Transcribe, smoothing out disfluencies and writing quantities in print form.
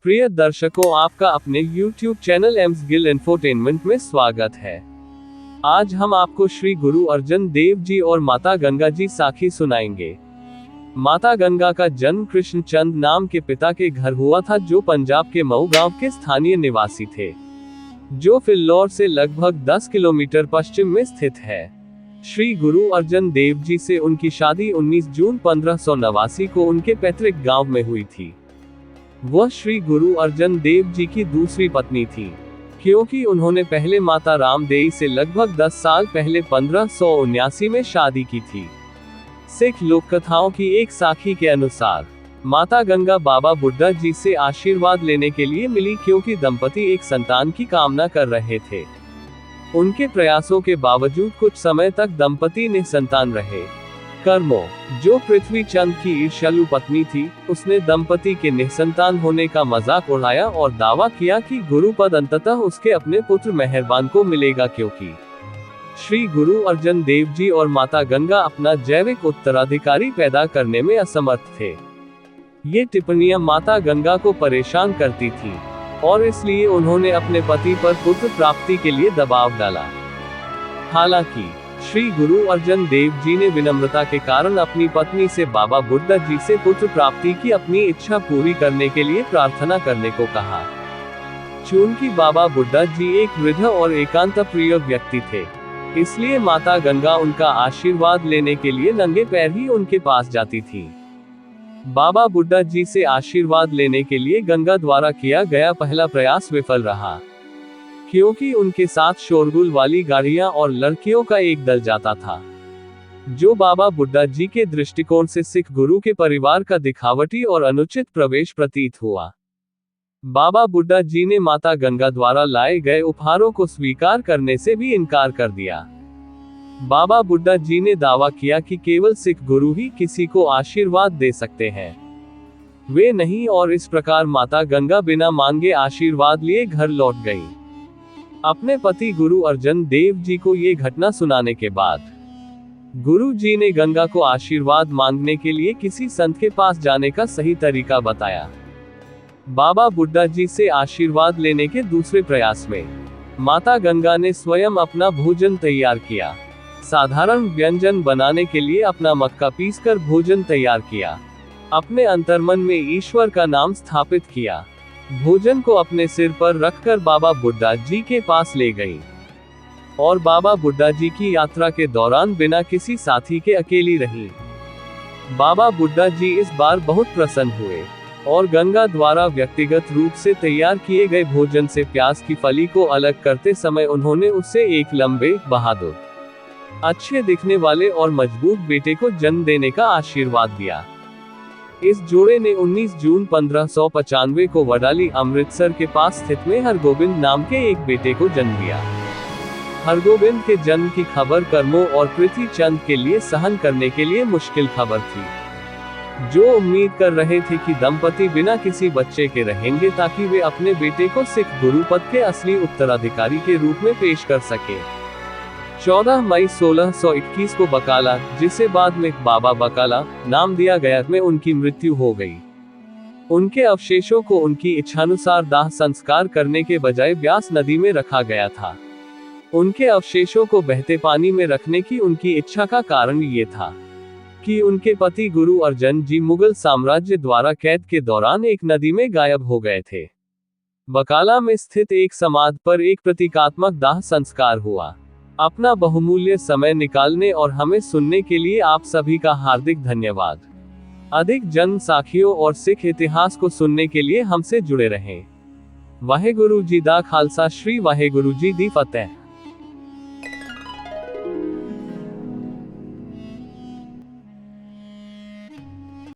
प्रिय दर्शकों, आपका अपने YouTube channel AIIMS Gill infotainment में स्वागत है। आज हम आपको श्री गुरु अर्जन देव जी और माता गंगा जी साखी सुनाएंगे। माता गंगा का जन्म कृष्ण चंद नाम के पिता के घर हुआ था, जो पंजाब के मऊ गांव के स्थानीय निवासी थे, जो फिल्लौर से लगभग 10 किलोमीटर पश्चिम में स्थित है। श्री गुरु अर्जन देव जी से उनकी शादी 19 जून 1589 को उनके पैतृक गांव में हुई थी। वह श्री गुरु अर्जन देव जी की दूसरी पत्नी थी, क्योंकि उन्होंने पहले माता रामदेई से लगभग 10 साल पहले 1579 में शादी की थी। सिख लोक कथाओं की एक साखी के अनुसार माता गंगा बाबा बुड्ढा जी से आशीर्वाद लेने के लिए मिली, क्योंकि दंपति एक संतान की कामना कर रहे थे। उनके प्रयासों के बावजूद कुछ समय तक दंपति निसंतान रहे। कर्मो, जो पृथ्वी चंद की ईर्ष्यालु पत्नी थी, उसने दंपति के निसंतान होने का मजाक उड़ाया और दावा किया कि गुरुपद अंततः उसके अपने पुत्र मेहरबान को मिलेगा, क्योंकि श्री गुरु अर्जन देव जी और माता गंगा अपना जैविक उत्तराधिकारी पैदा करने में असमर्थ थे। ये टिप्पणियां माता गंगा को परेशान करती थीं, और इसलिए उन्होंने अपने पति पर पुत्र प्राप्ति के लिए दबाव डाला। हालांकि श्री गुरु अर्जन देव जी ने विनम्रता के कारण अपनी पत्नी से बाबा बुड्ढा जी से पुत्र प्राप्ति की अपनी इच्छा पूरी करने के लिए प्रार्थना करने को कहा। चूंकि बाबा बुड्ढा जी एक वृद्ध और एकांत प्रिय व्यक्ति थे, इसलिए माता गंगा उनका आशीर्वाद लेने के लिए नंगे पैर ही उनके पास जाती थी। बाबा बुड्ढा जी से आशीर्वाद लेने के लिए गंगा द्वारा किया गया पहला प्रयास विफल रहा, क्योंकि उनके साथ शोरगुल वाली गाड़ियां और लड़कियों का एक दल जाता था, जो बाबा बुड्ढा जी के दृष्टिकोण से सिख गुरु के परिवार का दिखावटी और अनुचित प्रवेश प्रतीत हुआ। बाबा बुड्ढा जी ने माता गंगा द्वारा लाए गए उपहारों को स्वीकार करने से भी इनकार कर दिया। बाबा बुड्ढा जी ने दावा किया कि केवल सिख गुरु ही किसी को आशीर्वाद दे सकते हैं, वे नहीं, और इस प्रकार माता गंगा बिना मांगे आशीर्वाद लिए घर लौट गई। अपने पति गुरु अर्जन देव जी को ये घटना सुनाने के बाद गुरु जी ने गंगा को आशीर्वाद मांगने के लिए किसी संत के पास जाने का सही तरीका बताया। बाबा बुड्ढा जी से आशीर्वाद लेने के दूसरे प्रयास में माता गंगा ने स्वयं अपना भोजन तैयार किया। साधारण व्यंजन बनाने के लिए अपना मक्का पीसकर भोजन तैयार किया। अपने अंतर्मन में ईश्वर का नाम स्थापित किया। भोजन को अपने सिर पर रखकर बाबा बुड्ढा जी के पास ले गई, और बाबा बुड्ढा जी की यात्रा के दौरान बिना किसी साथी के अकेली रही। बाबा बुड्ढा जी इस बार बहुत प्रसन्न हुए, और गंगा द्वारा व्यक्तिगत रूप से तैयार किए गए भोजन से प्याज की फली को अलग करते समय उन्होंने उससे एक लंबे, बहादुर, अच्छे दिखने वाले और मजबूत बेटे को जन्म देने का आशीर्वाद दिया। इस जोड़े ने 19 जून 1595 को वडाली, अमृतसर के पास स्थित में हरगोबिंद नाम के एक बेटे को जन्म दिया। हरगोबिंद के जन्म की खबर कर्मो और पृथ्वी चंद के लिए सहन करने के लिए मुश्किल खबर थी, जो उम्मीद कर रहे थे कि दंपति बिना किसी बच्चे के रहेंगे, ताकि वे अपने बेटे को सिख गुरुपद के असली उत्तराधिकारी के रूप में पेश कर सके। 14 मई 1621 को बकाला, जिसे बाद में बाबा बकाला नाम दिया गया, में उनकी मृत्यु हो गई। उनके अवशेषों को उनकी इच्छानुसार दाह संस्कार करने के बजाय ब्यास नदी में रखा गया था। उनके अवशेषों को बहते पानी में रखने की उनकी इच्छा का कारण ये था कि उनके पति गुरु अर्जन जी मुगल साम्राज्य द्वारा कैद के दौरान एक नदी में गायब हो गए थे। बकाला में स्थित एक समाधि पर एक प्रतीकात्मक दाह संस्कार हुआ। अपना बहुमूल्य समय निकालने और हमें सुनने के लिए आप सभी का हार्दिक धन्यवाद। अधिक जन्म साखियों और सिख इतिहास को सुनने के लिए हमसे जुड़े रहें। वाहेगुरु जी दा खालसा, श्री वाहेगुरु जी दी फतेह।